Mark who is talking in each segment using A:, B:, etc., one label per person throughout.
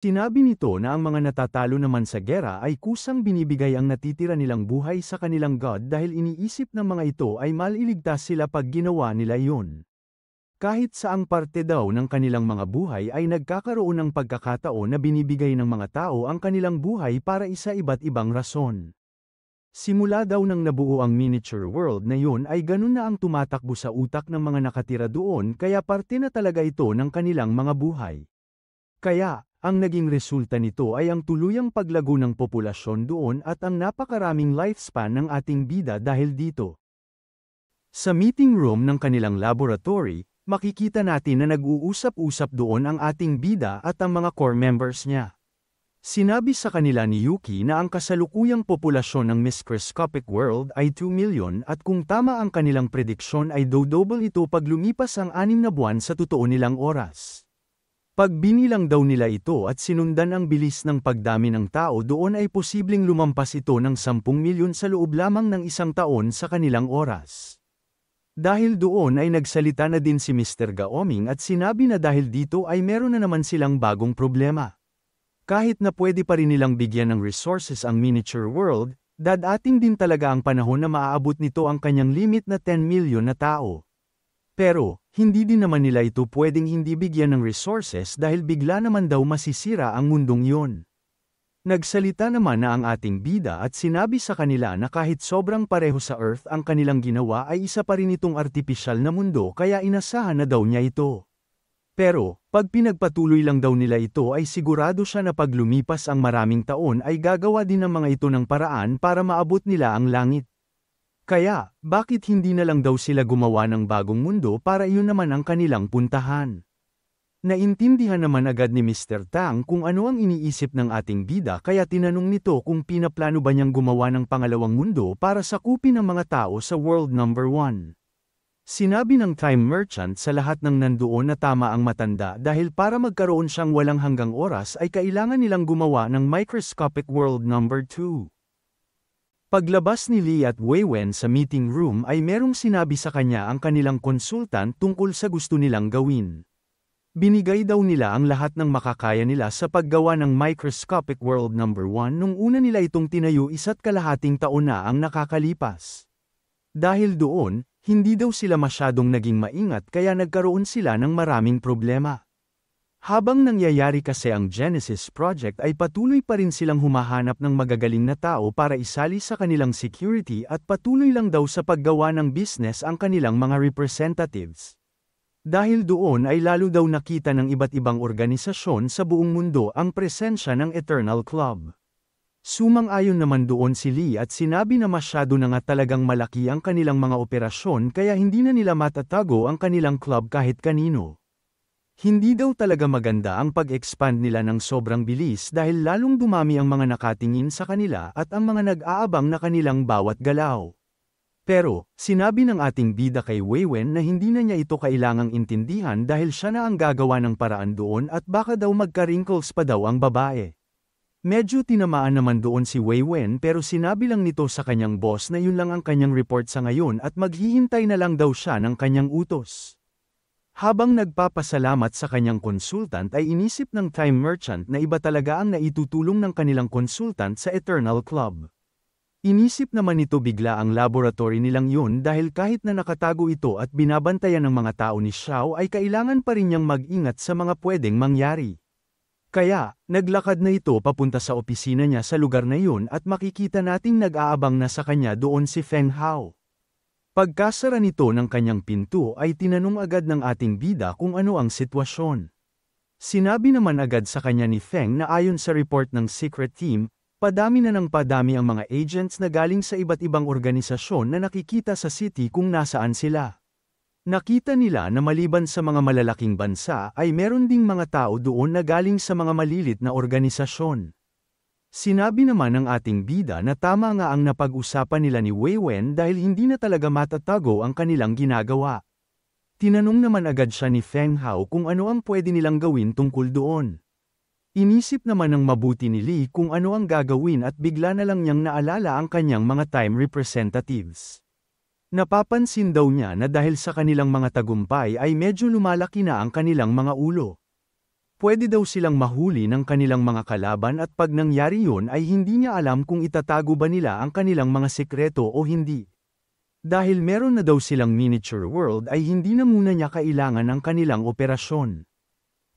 A: Sinabi nito na ang mga natatalo naman sa gera ay kusang binibigay ang natitira nilang buhay sa kanilang god dahil iniisip ng mga ito ay maliligtas sila pag ginawa nila iyon. Kahit saang parte daw ng kanilang mga buhay ay nagkakaroon ng pagkakataon na binibigay ng mga tao ang kanilang buhay para sa iba't ibang rason. Simula daw nang nabuo ang miniature world na yun ay ganun na ang tumatakbo sa utak ng mga nakatira doon kaya parte na talaga ito ng kanilang mga buhay. Kaya, ang naging resulta nito ay ang tuluyang paglago ng populasyon doon at ang napakaraming lifespan ng ating bida dahil dito. Sa meeting room ng kanilang laboratory, makikita natin na nag-uusap-usap doon ang ating bida at ang mga core members niya. Sinabi sa kanila ni Yuki na ang kasalukuyang populasyon ng microscopic world ay 2 million at kung tama ang kanilang prediksyon ay double ito pag lumipas ang 6 na buwan sa totoo nilang oras. Pag binilang daw nila ito at sinundan ang bilis ng pagdami ng tao doon ay posibleng lumampas ito ng 10 milyon sa loob lamang ng 1 taon sa kanilang oras. Dahil doon ay nagsalita na din si Mr. Gaoming at sinabi na dahil dito ay meron na naman silang bagong problema. Kahit na pwede pa rin nilang bigyan ng resources ang miniature world, dadating din talaga ang panahon na maaabot nito ang kanyang limit na 10 milyon na tao. Pero, hindi din naman nila ito pwedeng hindi bigyan ng resources dahil bigla naman daw masisira ang mundong yon. Nagsalita naman na ang ating bida at sinabi sa kanila na kahit sobrang pareho sa Earth ang kanilang ginawa ay isa pa rin itong artipisyal na mundo kaya inasahan na daw niya ito. Pero, pag pinagpatuloy lang daw nila ito ay sigurado siya na pag lumipas ang maraming taon ay gagawa din ng mga ito ng paraan para maabot nila ang langit. Kaya, bakit hindi na lang daw sila gumawa ng bagong mundo para iyon naman ang kanilang puntahan? Naintindihan naman agad ni Mr. Tang kung ano ang iniisip ng ating bida kaya tinanong nito kung pinaplano ba niyang gumawa ng pangalawang mundo para sakupin ang mga tao sa world number 1. Sinabi ng time merchant sa lahat ng nandoon na tama ang matanda dahil para magkaroon siyang walang hanggang oras ay kailangan nilang gumawa ng microscopic world number 2. Paglabas ni Lee at Wei Wen sa meeting room ay merong sinabi sa kanya ang kanilang consultant tungkol sa gusto nilang gawin. Binigay daw nila ang lahat ng makakaya nila sa paggawa ng microscopic world number 1 nung una nila itong tinayo 1.5 taon na ang nakakalipas. Dahil doon, hindi daw sila masyadong naging maingat kaya nagkaroon sila ng maraming problema. Habang nangyayari kasi ang Genesis Project ay patuloy pa rin silang humahanap ng magagaling na tao para isali sa kanilang security at patuloy lang daw sa paggawa ng business ang kanilang mga representatives. Dahil doon ay lalo daw nakita ng iba't ibang organisasyon sa buong mundo ang presensya ng Eternal Club. Sumang-ayon naman doon si Lee at sinabi na masyado na nga talagang malaki ang kanilang mga operasyon kaya hindi na nila matatago ang kanilang club kahit kanino. Hindi daw talaga maganda ang pag-expand nila ng sobrang bilis dahil lalong dumami ang mga nakatingin sa kanila at ang mga nag-aabang na kanilang bawat galaw. Pero, sinabi ng ating bida kay Wei Wen na hindi na niya ito kailangang intindihan dahil siya na ang gagawa ng paraan doon at baka daw magka-wrinkles pa daw ang babae. Medyo tinamaan naman doon si Wei Wen pero sinabi lang nito sa kanyang boss na yun lang ang kanyang report sa ngayon at maghihintay na lang daw siya ng kanyang utos. Habang nagpapasalamat sa kanyang consultant ay inisip ng time merchant na iba talaga ang naitutulong ng kanilang consultant sa Eternal Club. Inisip naman nito bigla ang laboratory nilang yun dahil kahit na nakatago ito at binabantayan ng mga tao ni Xiao ay kailangan pa rin niyang mag-ingat sa mga pwedeng mangyari. Kaya, naglakad na ito papunta sa opisina niya sa lugar na yun at makikita nating nag-aabang na sa kanya doon si Feng Hao. Pagkasara nito ng kanyang pinto ay tinanong agad ng ating bida kung ano ang sitwasyon. Sinabi naman agad sa kanya ni Feng na ayon sa report ng secret team, padami na ng padami ang mga agents na galing sa iba't ibang organisasyon na nakikita sa city kung nasaan sila. Nakita nila na maliban sa mga malalaking bansa ay meron ding mga tao doon na galing sa mga malilit na organisasyon. Sinabi naman ng ating bida na tama nga ang napag-usapan nila ni Wei Wen dahil hindi na talaga matatago ang kanilang ginagawa. Tinanong naman agad siya ni Feng Hao kung ano ang pwede nilang gawin tungkol doon. Inisip naman ng mabuti ni Lee kung ano ang gagawin at bigla na lang niyang naalala ang kanyang mga time representatives. Napapansin daw niya na dahil sa kanilang mga tagumpay ay medyo lumalaki na ang kanilang mga ulo. Pwede daw silang mahuli ng kanilang mga kalaban at pag nangyari yun ay hindi niya alam kung itatago ba nila ang kanilang mga sekreto o hindi. Dahil meron na daw silang miniature world ay hindi na muna niya kailangan ang kanilang operasyon.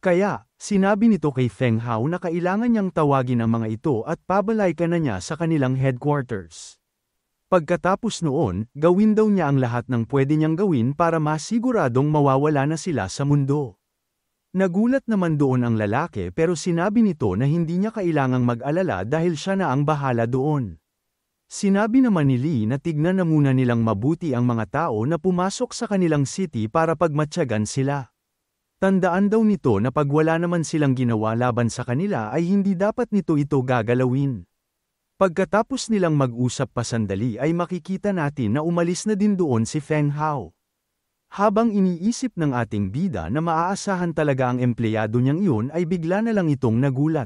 A: Kaya, sinabi nito kay Feng Hao na kailangan niyang tawagin ang mga ito at pabalaykan na niya sa kanilang headquarters. Pagkatapos noon, gawin daw niya ang lahat ng pwede niyang gawin para masiguradong mawawala na sila sa mundo. Nagulat naman doon ang lalaki pero sinabi nito na hindi niya kailangang mag-alala dahil siya na ang bahala doon. Sinabi naman ni Lee na tignan na muna nilang mabuti ang mga tao na pumasok sa kanilang city para pagmatyagan sila. Tandaan daw nito na pag wala naman silang ginawa laban sa kanila ay hindi dapat nito ito gagalawin. Pagkatapos nilang mag-usap pa sandali ay makikita natin na umalis na din doon si Feng Hao. Habang iniisip ng ating bida na maaasahan talaga ang empleyado niyang iyon ay bigla na lang itong nagulat.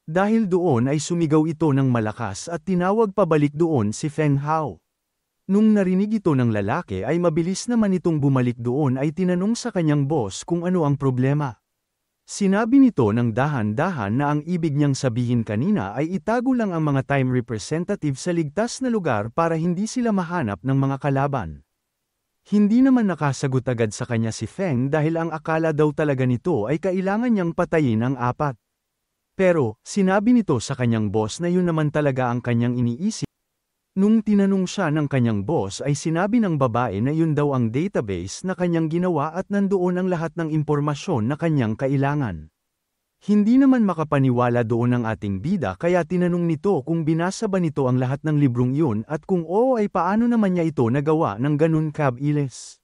A: Dahil doon ay sumigaw ito ng malakas at tinawag pabalik doon si Feng Hao. Nung narinig ito ng lalaki ay mabilis naman itong bumalik doon ay tinanong sa kanyang boss kung ano ang problema. Sinabi nito ng dahan-dahan na ang ibig niyang sabihin kanina ay itago lang ang mga time representative sa ligtas na lugar para hindi sila mahanap ng mga kalaban. Hindi naman nakasagot agad sa kanya si Feng dahil ang akala daw talaga nito ay kailangan niyang patayin ang apat. Pero, sinabi nito sa kanyang boss na yun naman talaga ang kanyang iniisip. Nung tinanong siya ng kanyang boss ay sinabi ng babae na yun daw ang database na kanyang ginawa at nandoon ang lahat ng impormasyon na kanyang kailangan. Hindi naman makapaniwala doon ang ating bida kaya tinanong nito kung binasa ba nito ang lahat ng librong yun at kung oo ay paano naman niya ito nagawa ng ganun kabilis.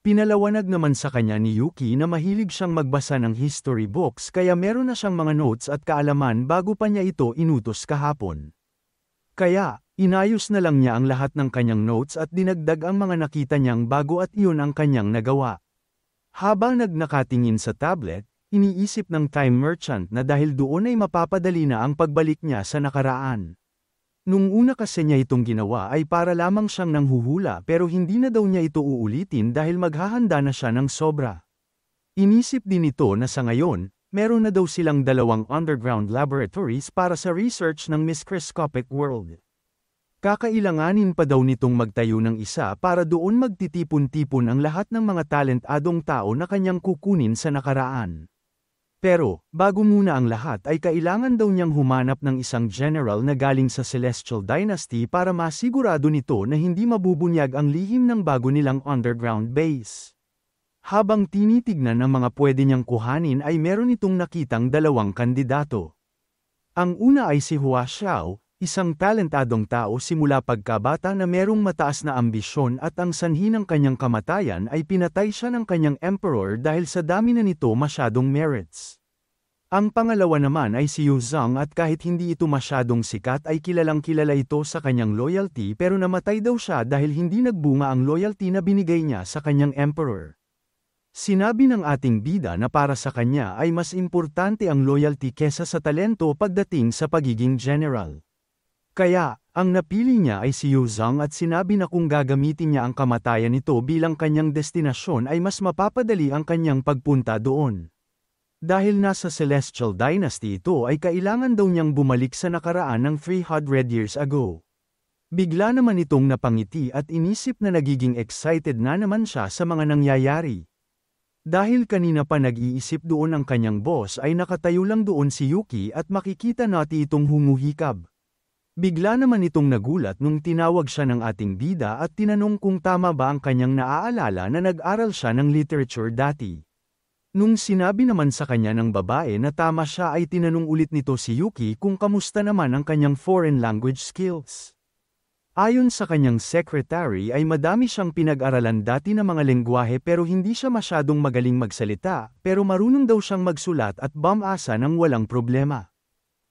A: Pinalawanag naman sa kanya ni Yuki na mahilig siyang magbasa ng history books kaya meron na siyang mga notes at kaalaman bago pa niya ito inutos kahapon. Kaya, inayos na lang niya ang lahat ng kanyang notes at dinagdag ang mga nakita niyang bago at iyon ang kanyang nagawa. Habang nakatingin sa tablet, iniisip ng time merchant na dahil doon ay mapapadali na ang pagbalik niya sa nakaraan. Nung una kasi niya itong ginawa ay para lamang siyang nanghuhula pero hindi na daw niya ito uulitin dahil maghahanda na siya ng sobra. Inisip din ito na sa ngayon, meron na daw silang 2 underground laboratories para sa research ng microscopic world. Kakailanganin pa daw nitong magtayo ng isa para doon magtitipon-tipon ang lahat ng mga talentadong tao na kanyang kukunin sa nakaraan. Pero, bago muna ang lahat ay kailangan daw niyang humanap ng isang general na galing sa Celestial Dynasty para masigurado nito na hindi mabubunyag ang lihim ng bago nilang underground base. Habang tinitignan ang mga pwede niyang kuhanin ay meron itong nakitang 2 kandidato. Ang una ay si Hua Xiao, isang talentadong tao simula pagkabata na merong mataas na ambisyon at ang sanhi ng kanyang kamatayan ay pinatay siya ng kanyang emperor dahil sa dami na nito masyadong merits. Ang pangalawa naman ay si Yu Zhang at kahit hindi ito masyadong sikat ay kilalang kilala ito sa kanyang loyalty pero namatay daw siya dahil hindi nagbunga ang loyalty na binigay niya sa kanyang emperor. Sinabi ng ating bida na para sa kanya ay mas importante ang loyalty kesa sa talento pagdating sa pagiging general. Kaya, ang napili niya ay si Yu Zhang at sinabi na kung gagamitin niya ang kamatayan nito bilang kanyang destinasyon ay mas mapapadali ang kanyang pagpunta doon. Dahil nasa Celestial Dynasty ito ay kailangan daw niyang bumalik sa nakaraan ng 300 years ago. Bigla naman itong napangiti at inisip na nagiging excited na naman siya sa mga nangyayari. Dahil kanina pa nag-iisip doon ang kanyang boss ay nakatayo lang doon si Yuki at makikita natin itong humuhikab. Bigla naman itong nagulat nung tinawag siya ng ating bida at tinanong kung tama ba ang kanyang naaalala na nag-aral siya ng literature dati. Nung sinabi naman sa kanya ng babae na tama siya ay tinanong ulit nito si Yuki kung kamusta naman ang kanyang foreign language skills. Ayon sa kanyang secretary ay madami siyang pinag-aralan dati na mga lengguwahe pero hindi siya masyadong magaling magsalita pero marunong daw siyang magsulat at bumasa ng walang problema.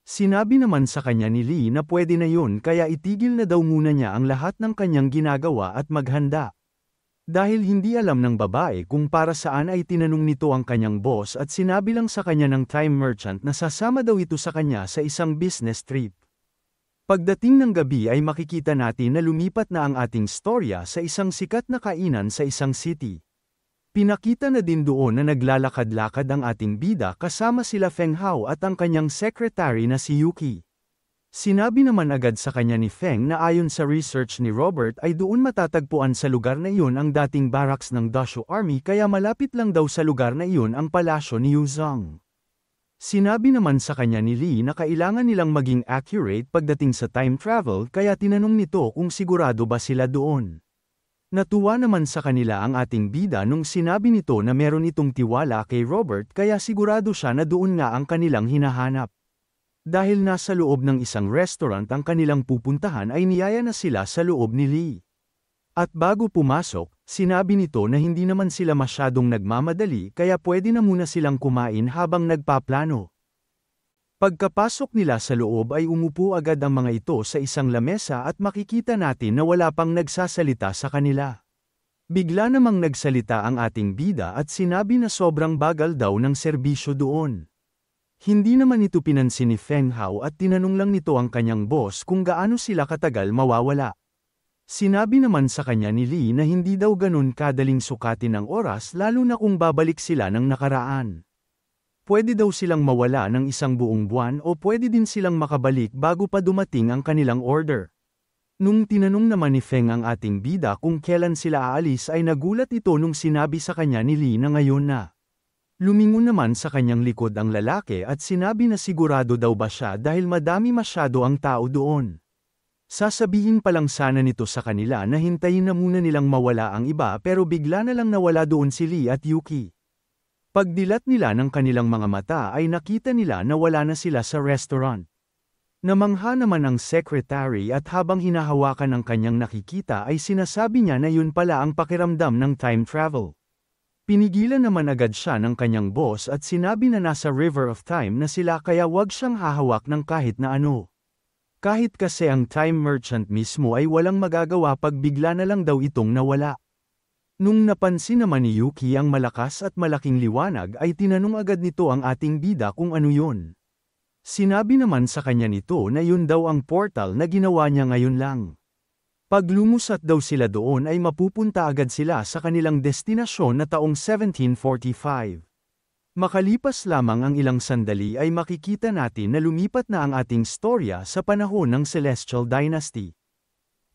A: Sinabi naman sa kanya ni Lee na pwede na yun kaya itigil na daw muna niya ang lahat ng kanyang ginagawa at maghanda. Dahil hindi alam ng babae kung para saan ay tinanong nito ang kanyang boss at sinabi lang sa kanya ng time merchant na sasama daw ito sa kanya sa isang business trip. Pagdating ng gabi ay makikita natin na lumipat na ang ating storya sa isang sikat na kainan sa isang city. Pinakita na din doon na naglalakad-lakad ang ating bida kasama sila Feng Hao at ang kanyang secretary na si Yuki. Sinabi naman agad sa kanya ni Feng na ayon sa research ni Robert ay doon matatagpuan sa lugar na iyon ang dating barracks ng Doshu Army kaya malapit lang daw sa lugar na iyon ang palasyo ni Yuzong. Sinabi naman sa kanya ni Lee na kailangan nilang maging accurate pagdating sa time travel kaya tinanong nito kung sigurado ba sila doon. Natuwa naman sa kanila ang ating bida nung sinabi nito na meron itong tiwala kay Robert kaya sigurado siya na doon nga ang kanilang hinahanap. Dahil nasa loob ng isang restaurant ang kanilang pupuntahan ay niyaya na sila sa loob ni Lee. At bago pumasok, sinabi nito na hindi naman sila masyadong nagmamadali kaya pwede na muna silang kumain habang nagpaplano. Pagkapasok nila sa loob ay umupo agad ang mga ito sa isang lamesa at makikita natin na wala pang nagsasalita sa kanila. Bigla namang nagsalita ang ating bida at sinabi na sobrang bagal daw ng serbisyo doon. Hindi naman ito pinansin ni Feng Hao at tinanong lang nito ang kanyang boss kung gaano sila katagal mawawala. Sinabi naman sa kanya ni Lee na hindi daw ganun kadaling sukatin ang oras lalo na kung babalik sila ng nakaraan. Pwede daw silang mawala ng isang buong buwan o pwede din silang makabalik bago pa dumating ang kanilang order. Nung tinanong naman ni Feng ang ating bida kung kailan sila aalis ay nagulat ito nung sinabi sa kanya ni Lee na ngayon na. Lumingon naman sa kanyang likod ang lalaki at sinabi na sigurado daw ba siya dahil madami masyado ang tao doon. Sasabihin pa lang sana nito sa kanila na hintayin na muna nilang mawala ang iba pero bigla na lang nawala doon si Lee at Yuki. Pagdilat nila ng kanilang mga mata ay nakita nila na wala na sila sa restaurant. Namangha naman ang secretary at habang hinahawakan ang kanyang nakikita ay sinasabi niya na yun pala ang pakiramdam ng time travel. Pinigilan naman agad siya ng kanyang boss at sinabi na nasa River of Time na sila kaya wag siyang hahawak ng kahit na ano. Kahit kasi ang time merchant mismo ay walang magagawa pag bigla na lang daw itong nawala. Nung napansin naman ni Yuki ang malakas at malaking liwanag ay tinanong agad nito ang ating bida kung ano yun. Sinabi naman sa kanya nito na yun daw ang portal na ginawa niya ngayon lang. Pag lumusat daw sila doon ay mapupunta agad sila sa kanilang destinasyon na taong 1745. Makalipas lamang ang ilang sandali ay makikita natin na lumipat na ang ating storya sa panahon ng Celestial Dynasty.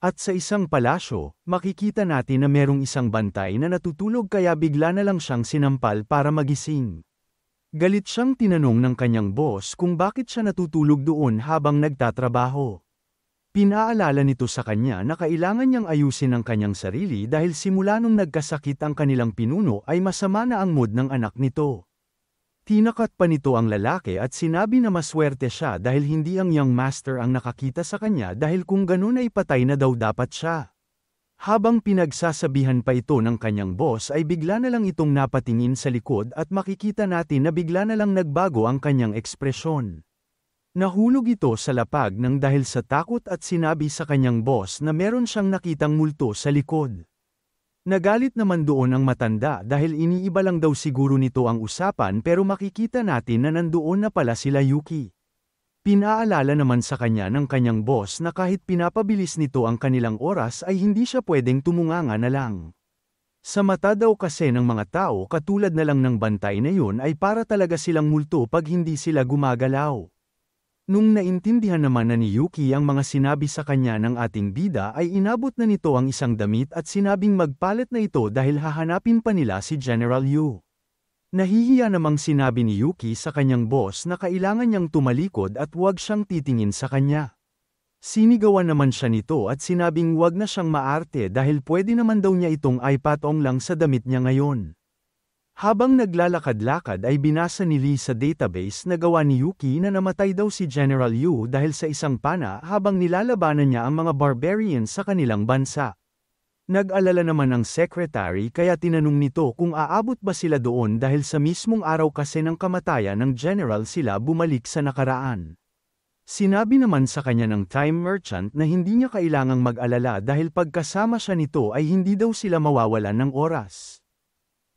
A: At sa isang palasyo, makikita natin na merong isang bantay na natutulog kaya bigla na lang siyang sinampal para magising. Galit siyang tinanong ng kanyang boss kung bakit siya natutulog doon habang nagtatrabaho. Pinaalala nito sa kanya na kailangan niyang ayusin ang kanyang sarili dahil simula nung nagkasakit ang kanilang pinuno ay masama na ang mood ng anak nito. Tinakat pa nito ang lalaki at sinabi na maswerte siya dahil hindi ang young master ang nakakita sa kanya dahil kung ganun ay patay na daw dapat siya. Habang pinagsasabihan pa ito ng kanyang boss ay bigla na lang itong napatingin sa likod at makikita natin na bigla na lang nagbago ang kanyang ekspresyon. Nahulog ito sa lapag nang dahil sa takot at sinabi sa kanyang boss na meron siyang nakitang multo sa likod. Nagalit naman doon ang matanda dahil iniiba lang daw siguro nito ang usapan pero makikita natin na nandoon na pala sila Yuki. Pinaalala naman sa kanya ng kanyang boss na kahit pinapabilis nito ang kanilang oras ay hindi siya pwedeng tumunganga na lang. Sa mata daw kasi ng mga tao katulad na lang ng bantay na yun ay para talaga silang multo pag hindi sila gumagalaw. Nung naintindihan naman na ni Yuki ang mga sinabi sa kanya ng ating bida ay inabot na nito ang isang damit at sinabing magpalit na ito dahil hahanapin pa nila si General Yu. Nahihiya namang sinabi ni Yuki sa kanyang boss na kailangan niyang tumalikod at huwag siyang titingin sa kanya. Sinigawan naman siya nito at sinabing huwag na siyang maarte dahil pwede naman daw niya itong ipatong lang sa damit niya ngayon. Habang naglalakad-lakad ay binasa ni Lee sa database na gawa ni Yuki na namatay daw si General Yu dahil sa isang pana habang nilalabanan niya ang mga barbarians sa kanilang bansa. Nag-alala naman ang secretary kaya tinanong nito kung aabot ba sila doon dahil sa mismong araw kasi ng kamatayan ng general sila bumalik sa nakaraan. Sinabi naman sa kanya ng time merchant na hindi niya kailangang mag-alala dahil pagkasama siya nito ay hindi daw sila mawawalan ng oras.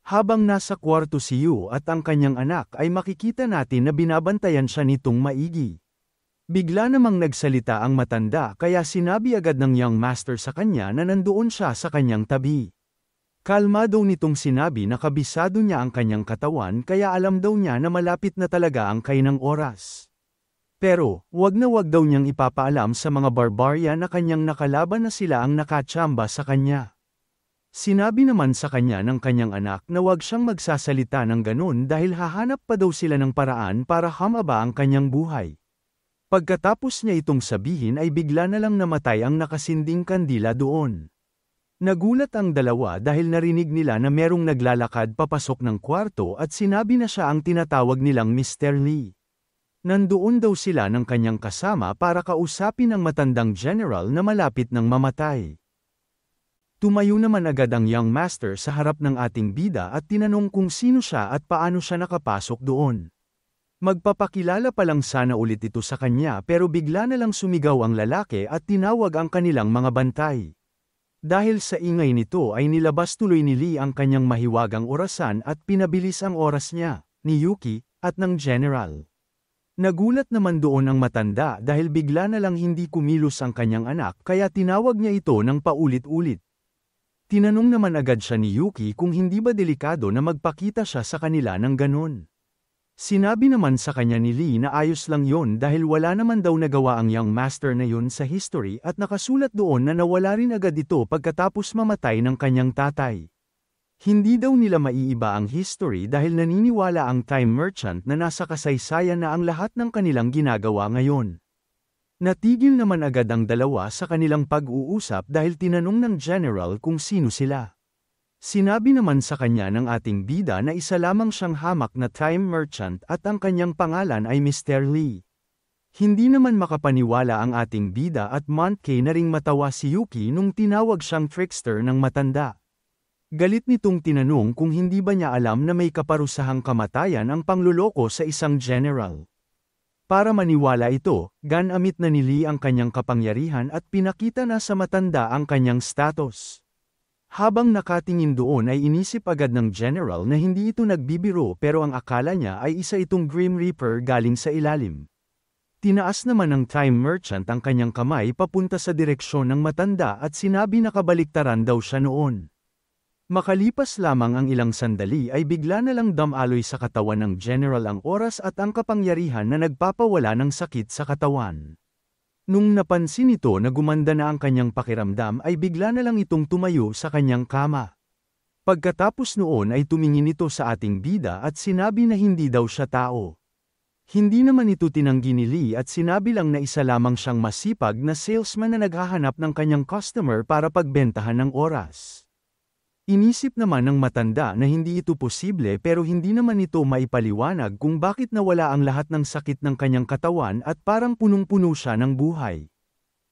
A: Habang nasa kwarto si Yu at ang kanyang anak ay makikita natin na binabantayan siya nitong maigi. Bigla namang nagsalita ang matanda kaya sinabi agad ng young master sa kanya na nandoon siya sa kanyang tabi. Kalmado nitong sinabi na kabisado niya ang kanyang katawan kaya alam daw niya na malapit na talaga ang kainang oras. Pero, wag daw niyang ipapaalam sa mga barbarian na kanyang nakalaban na sila ang nakatsamba sa kanya. Sinabi naman sa kanya ng kanyang anak na wag siyang magsasalita ng ganun dahil hahanap pa daw sila ng paraan para hamaba ang kanyang buhay. Pagkatapos niya itong sabihin ay bigla na lang namatay ang nakasinding kandila doon. Nagulat ang dalawa dahil narinig nila na merong naglalakad papasok ng kwarto at sinabi na siya ang tinatawag nilang Mr. Lee. Nandoon daw sila ng kanyang kasama para kausapin ang matandang general na malapit ng mamatay. Tumayo naman agad ang young master sa harap ng ating bida at tinanong kung sino siya at paano siya nakapasok doon. Magpapakilala pa lang sana ulit ito sa kanya pero bigla na lang sumigaw ang lalaki at tinawag ang kanilang mga bantay. Dahil sa ingay nito ay nilabas tuloy ni Lee ang kanyang mahiwagang orasan at pinabilis ang oras niya, ni Yuki, at ng general. Nagulat naman doon ang matanda dahil bigla na lang hindi kumilos ang kanyang anak kaya tinawag niya ito ng paulit-ulit. Tinanong naman agad siya ni Yuki kung hindi ba delikado na magpakita siya sa kanila ng ganon. Sinabi naman sa kanya ni Lee na ayos lang yon dahil wala naman daw nagawa ang young master na yun sa history at nakasulat doon na nawala rin agad ito pagkatapos mamatay ng kanyang tatay. Hindi daw nila maiiba ang history dahil naniniwala ang time merchant na nasa kasaysayan na ang lahat ng kanilang ginagawa ngayon. Natigil naman agad ang dalawa sa kanilang pag-uusap dahil tinanong ng general kung sino sila. Sinabi naman sa kanya ng ating bida na isa lamang siyang hamak na time merchant at ang kanyang pangalan ay Mr. Lee. Hindi naman makapaniwala ang ating bida at Monkey na ring matawa si Yuki nung tinawag siyang trickster ng matanda. Galit nitong tinanong kung hindi ba niya alam na may kaparusahang kamatayan ang pangluloko sa isang general. Para maniwala ito, ganamit na ni Lee ang kanyang kapangyarihan at pinakita na sa matanda ang kanyang status. Habang nakatingin doon ay inisip agad ng general na hindi ito nagbibiro pero ang akala niya ay isa itong Grim Reaper galing sa ilalim. Tinaas naman ng time merchant ang kanyang kamay papunta sa direksyon ng matanda at sinabi na kabaliktaran daw siya noon. Makalipas lamang ang ilang sandali ay bigla na lang damaloy sa katawan ng general ang oras at ang kapangyarihan na nagpapawala ng sakit sa katawan. Nung napansin ito na gumanda na ang kanyang pakiramdam ay bigla na lang itong tumayo sa kanyang kama. Pagkatapos noon ay tumingin ito sa ating bida at sinabi na hindi daw siya tao. Hindi naman ito tinanggi ni Lee at sinabi lang na isa lamang siyang masipag na salesman na naghahanap ng kanyang customer para pagbentahan ng oras. Inisip naman ng matanda na hindi ito posible pero hindi naman ito maipaliwanag kung bakit nawala ang lahat ng sakit ng kanyang katawan at parang punong-puno siya ng buhay.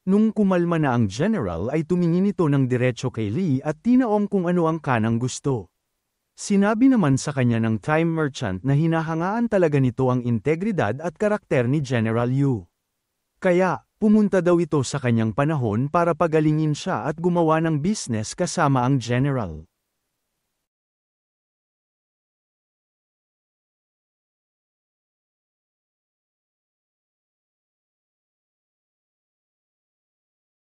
A: Nung kumalma na ang general ay tumingin ito ng diretso kay Lee at tinaong kung ano ang kanang gusto. Sinabi naman sa kanya ng time merchant na hinahangaan talaga nito ang integridad at karakter ni General Yu. Kaya, pumunta daw ito sa kanyang panahon para pagalingin siya at gumawa ng business kasama ang general.